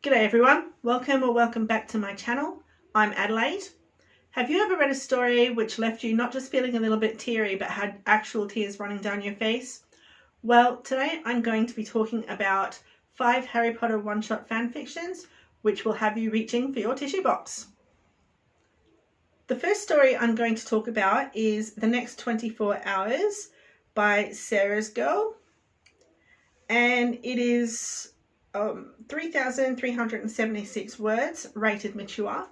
G'day everyone, welcome back to my channel. I'm Adelaide. Have you ever read a story which left you not just feeling a little bit teary but had actual tears running down your face? Well, today I'm going to be talking about 5 Harry Potter one-shot fan fictions which will have you reaching for your tissue box. The first story I'm going to talk about is The Next 24 Hours by Sarah's Girl, and it is 3,376 words, rated mature.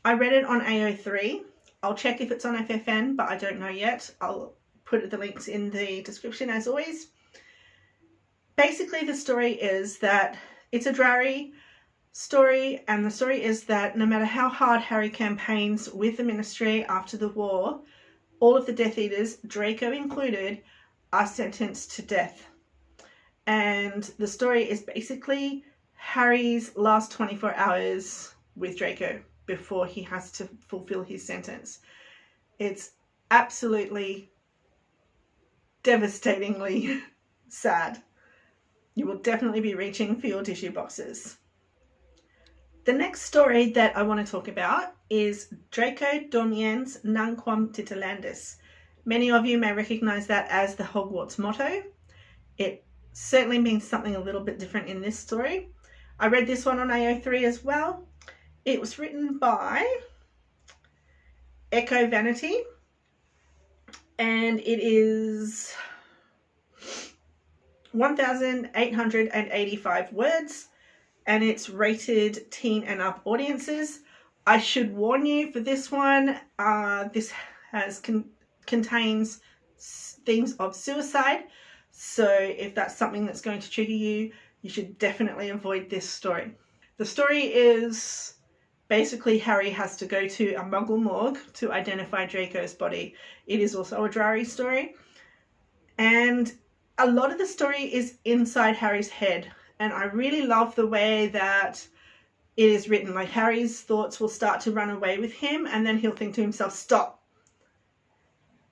I read it on AO3. I'll check if it's on FFN, but I don't know yet. I'll put the links in the description as always. Basically, the story is that it's a Drarry story, and the story is that no matter how hard Harry campaigns with the Ministry after the war, all of the Death Eaters, Draco included, are sentenced to death. And the story is basically Harry's last 24 hours with Draco before he has to fulfill his sentence. It's absolutely devastatingly sad. You will definitely be reaching for your tissue boxes. The next story that I want to talk about is Draco Dormiens Nunquam Titilandus. Many of you may recognise that as the Hogwarts motto. It certainly means something a little bit different in this story. I read this one on AO3 as well. It was written by Echo Vanity, and it is 1,885 words, and it's rated teen and up audiences. I should warn you for this one, this contains themes of suicide. So if that's something that's going to trigger you, you should definitely avoid this story. The story is basically Harry has to go to a Muggle morgue to identify Draco's body. It is also a Drarry story. And a lot of the story is inside Harry's head. And I really love the way that it is written. Like, Harry's thoughts will start to run away with him, and then he'll think to himself, stop.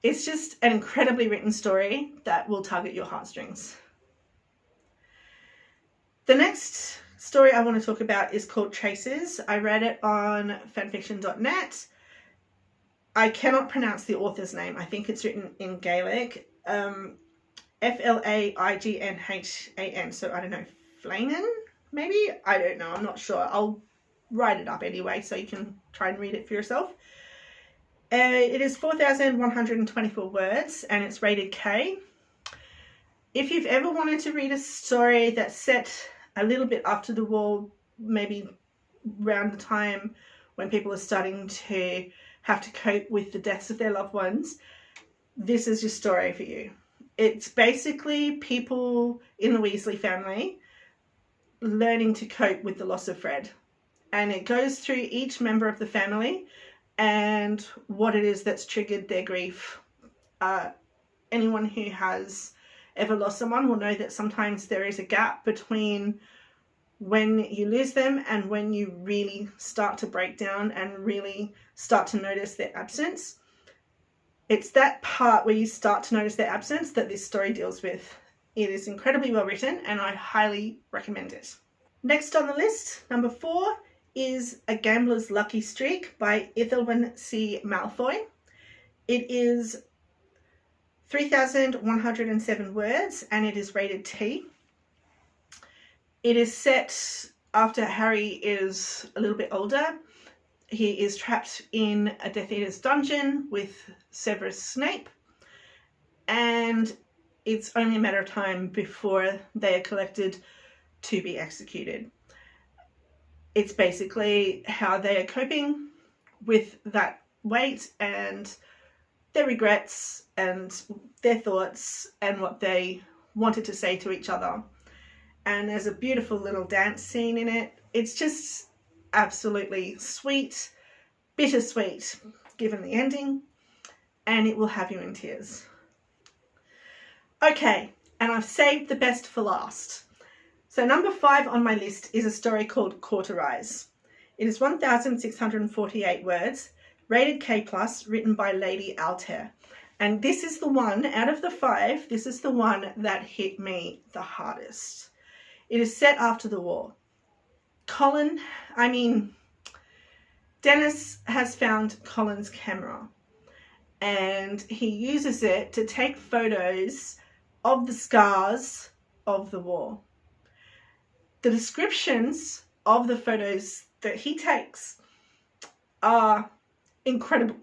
It's just an incredibly written story that will tug at your heartstrings. The next story I want to talk about is called Traces. I read it on fanfiction.net. I cannot pronounce the author's name. I think it's written in Gaelic. Flaignhan. So I don't know, Flainan maybe? I don't know. I'm not sure. I'll write it up anyway so you can try and read it for yourself. It is 4,124 words and it's rated K. If you've ever wanted to read a story that's set a little bit after the war, maybe around the time when people are starting to have to cope with the deaths of their loved ones, this is your story for you. It's basically people in the Weasley family learning to cope with the loss of Fred. And it goes through each member of the family and what it is that's triggered their grief. Anyone who has ever lost someone will know that sometimes there is a gap between when you lose them and when you really start to break down and really start to notice their absence. It's that part where you start to notice their absence that this story deals with. It is incredibly well written and I highly recommend it. Next on the list, number 4, is A Gambler's Lucky Streak by Ethelwyn C. Malfoy. It is 3,107 words and it is rated T. It is set after Harry is a little bit older. He is trapped in a Death Eater's dungeon with Severus Snape, and it's only a matter of time before they are collected to be executed. It's basically how they are coping with that weight and their regrets and their thoughts and what they wanted to say to each other. And there's a beautiful little dance scene in it. It's just absolutely sweet, bittersweet given the ending, and it will have you in tears. Okay, and I've saved the best for last. So number 5 on my list is a story called Cauterize. It is 1,648 words, rated K+, written by Lady Altair. And this is the one, out of the 5, this is the one that hit me the hardest. It is set after the war. Dennis has found Colin's camera, and he uses it to take photos of the scars of the war. The descriptions of the photos that he takes are incredible.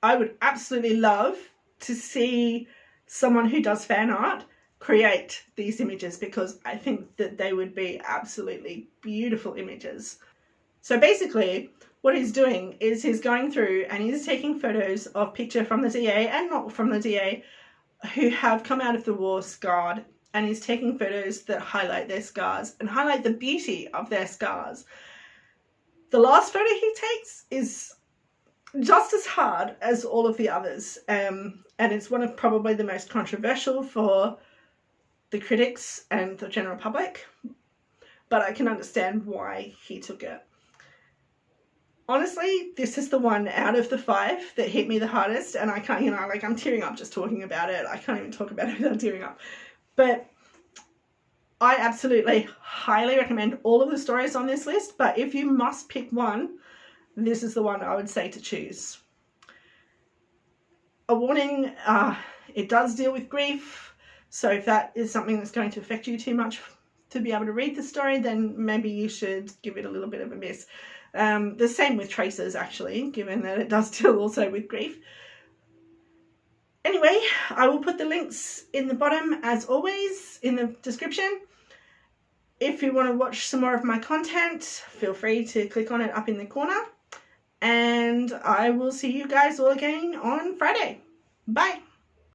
I would absolutely love to see someone who does fan art create these images, because I think that they would be absolutely beautiful images. So basically what he's doing is he's going through and he's taking photos of picture from the DA and not from the DA who have come out of the war scarred, and he's taking photos that highlight their scars and highlight the beauty of their scars. The last photo he takes is just as hard as all of the others, and it's one of probably the most controversial for the critics and the general public, but I can understand why he took it. Honestly, this is the one out of the 5 that hit me the hardest, and I can't, I'm tearing up just talking about it. I can't even talk about it without tearing up. But I absolutely highly recommend all of the stories on this list, but if you must pick one, this is the one I would say to choose. A warning, it does deal with grief, so if that is something that's going to affect you too much to be able to read the story, then maybe you should give it a little bit of a miss. The same with Traces, actually, given that it does deal also with grief. Anyway, I will put the links in the bottom, as always, in the description. If you want to watch some more of my content, feel free to click on it up in the corner. And I will see you guys all again on Friday. Bye.